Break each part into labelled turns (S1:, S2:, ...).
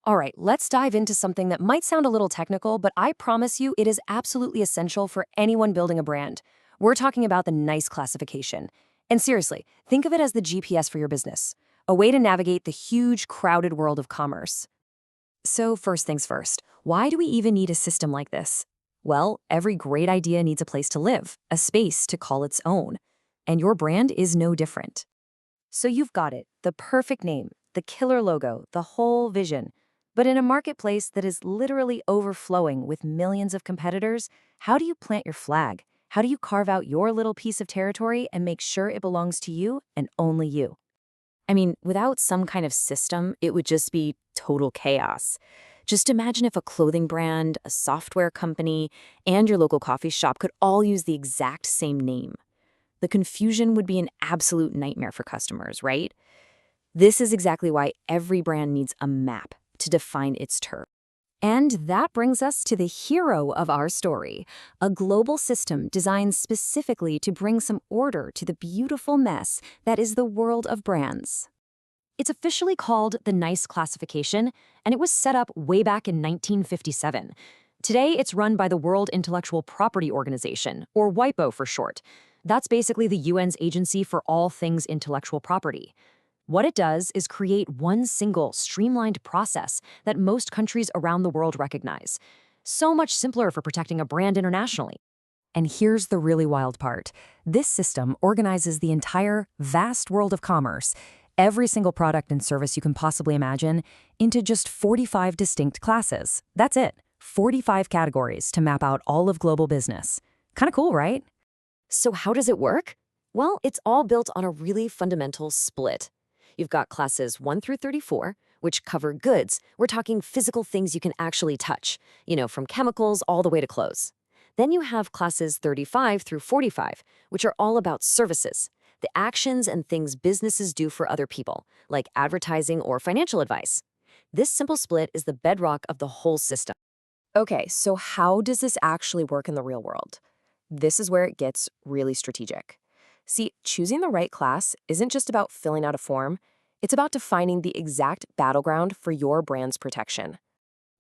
S1: All right, let's dive into something that might sound a little technical, but I promise you it is absolutely essential for anyone building a brand. We're talking about the NICE classification. And seriously, think of it as the GPS for your business, a way to navigate the huge, crowded world of commerce. So, first things first, why do we even need a system like this? Well, every great idea needs a place to live, a space to call its own. And your brand is no different. So you've got it, the perfect name, the killer logo, the whole vision. But in a marketplace that is literally overflowing with millions of competitors, how do you plant your flag? How do you carve out your little piece of territory and make sure it belongs to you and only you? I mean, without some kind of system, it would just be total chaos. Just imagine if a clothing brand, a software company, and your local coffee shop could all use the exact same name. The confusion would be an absolute nightmare for customers, right? This is exactly why every brand needs a map to define its turf. And that brings us to the hero of our story, a global system designed specifically to bring some order to the beautiful mess that is the world of brands. It's officially called the NICE classification, and it was set up way back in 1957. Today, it's run by the World Intellectual Property Organization, or WIPO for short. That's basically the UN's agency for all things intellectual property. What it does is create one single, streamlined process that most countries around the world recognize. So much simpler for protecting a brand internationally. And here's the really wild part. This system organizes the entire vast world of commerce, every single product and service you can possibly imagine, into just 45 distinct classes. That's it, 45 categories to map out all of global business. Kind of cool, right? So how does it work? Well, it's all built on a really fundamental split. You've got classes 1 through 34, which cover goods. We're talking physical things you can actually touch, from chemicals all the way to clothes. Then you have classes 35 through 45, which are all about services, the actions and things businesses do for other people, like advertising or financial advice. This simple split is the bedrock of the whole system. Okay, so how does this actually work in the real world? This is where it gets really strategic. See, choosing the right class isn't just about filling out a form, it's about defining the exact battleground for your brand's protection.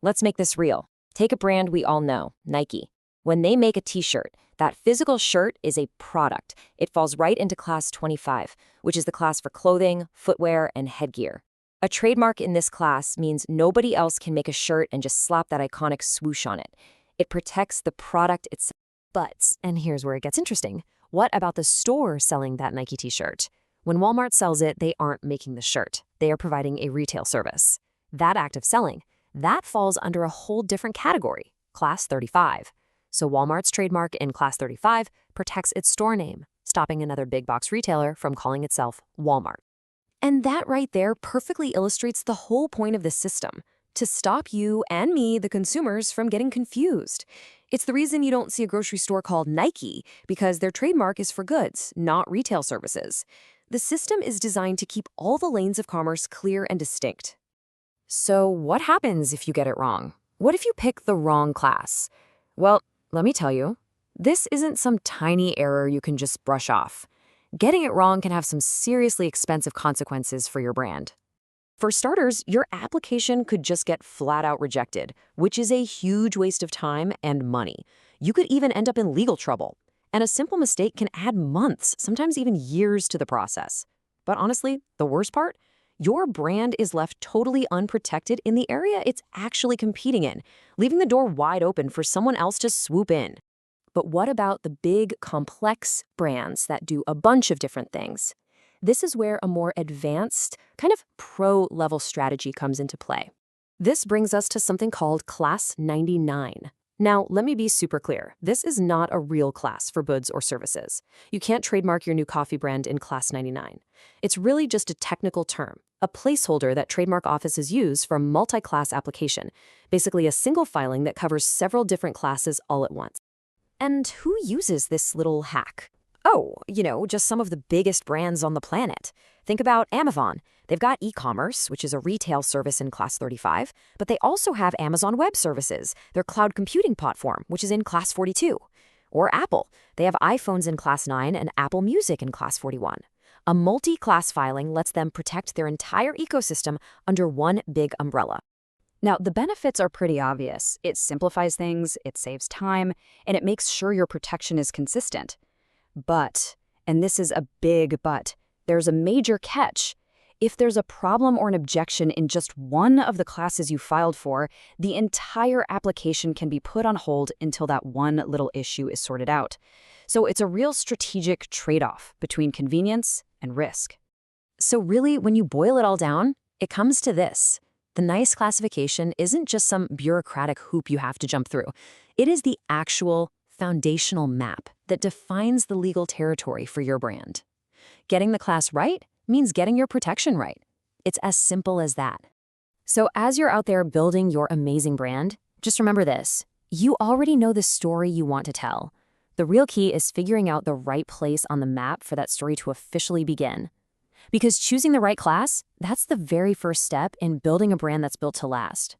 S1: Let's make this real. Take a brand we all know, Nike. When they make a t-shirt, that physical shirt is a product. It falls right into class 25, which is the class for clothing, footwear, and headgear. A trademark in this class means nobody else can make a shirt and just slap that iconic swoosh on it. It protects the product itself. But, and here's where it gets interesting, what about the store selling that Nike t-shirt? When Walmart sells it, they aren't making the shirt. They are providing a retail service. That act of selling, that falls under a whole different category, Class 35. So Walmart's trademark in Class 35 protects its store name, stopping another big box retailer from calling itself Walmart. And that right there perfectly illustrates the whole point of this system, to stop you and me, the consumers, from getting confused. It's the reason you don't see a grocery store called Nike, because their trademark is for goods, not retail services. The system is designed to keep all the lanes of commerce clear and distinct. So what happens if you get it wrong? What if you pick the wrong class? Well, let me tell you, this isn't some tiny error you can just brush off. Getting it wrong can have some seriously expensive consequences for your brand. For starters, your application could just get flat out rejected, which is a huge waste of time and money. You could even end up in legal trouble. And a simple mistake can add months, sometimes even years to the process. But honestly, the worst part? Your brand is left totally unprotected in the area it's actually competing in, leaving the door wide open for someone else to swoop in. But what about the big, complex brands that do a bunch of different things? This is where a more advanced, kind of pro-level strategy comes into play. This brings us to something called Class 99. Now, let me be super clear. This is not a real class for goods or services. You can't trademark your new coffee brand in Class 99. It's really just a technical term, a placeholder that trademark offices use for a multi-class application, basically a single filing that covers several different classes all at once. And who uses this little hack? Oh, just some of the biggest brands on the planet. Think about Amazon. They've got e-commerce, which is a retail service in Class 35, but they also have Amazon Web Services, their cloud computing platform, which is in Class 42. Or Apple. They have iPhones in Class 9 and Apple Music in Class 41. A multi-class filing lets them protect their entire ecosystem under one big umbrella.
S2: Now, the benefits are pretty obvious. It simplifies things, it saves time, and it makes sure your protection is consistent. But, and this is a big but, there's a major catch. If there's a problem or an objection in just one of the classes you filed for, the entire application can be put on hold until that one little issue is sorted out. So it's a real strategic trade-off between convenience and risk.
S1: So really, when you boil it all down, it comes to this. The NICE classification isn't just some bureaucratic hoop you have to jump through. It is the actual foundational map that defines the legal territory for your brand. Getting the class right means getting your protection right. It's as simple as that. So as you're out there building your amazing brand, just remember this. You already know the story you want to tell. The real key is figuring out the right place on the map for that story to officially begin. Because choosing the right class, that's the very first step in building a brand that's built to last.